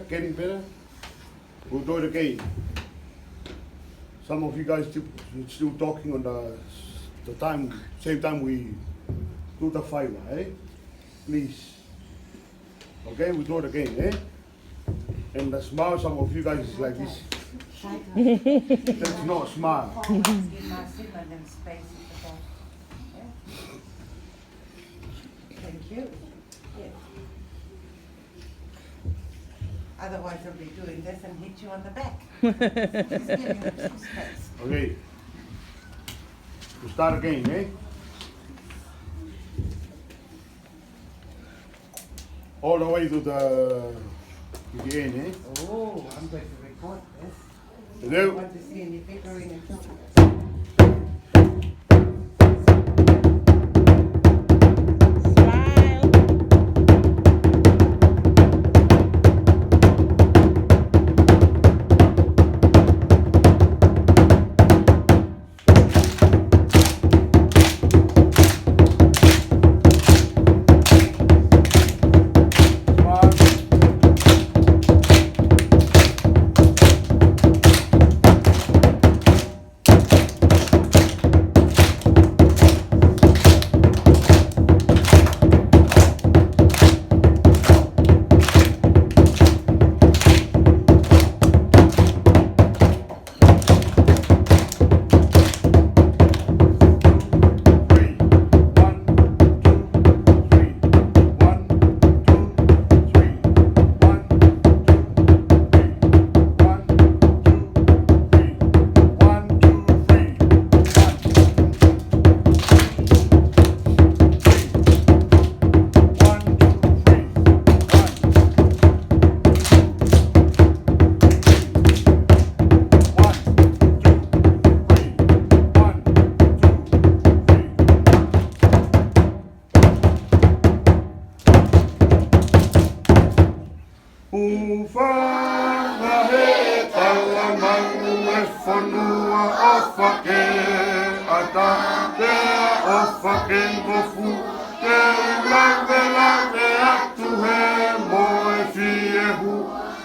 getting better. We'll do it again. Some of you guys still talking on the time, same time we do the five, eh? Please. Okay, we do it again, eh? And the smile, some of you guys is like this. That's not a smile. Thank you. Yeah. Otherwise I'll be doing this and hit you on the back. Just giving you some space. Okay. We start again, eh? All the way to the end, eh? Oh, I'm going to record this. I Hello? want to see any bickering and talking. Smile. Ufaga he talamangu e whanua ofa ke ata te ofa ke ngofu te lawe lawe atu he mo e fiehu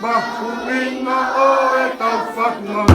mahu ina o e tau whanua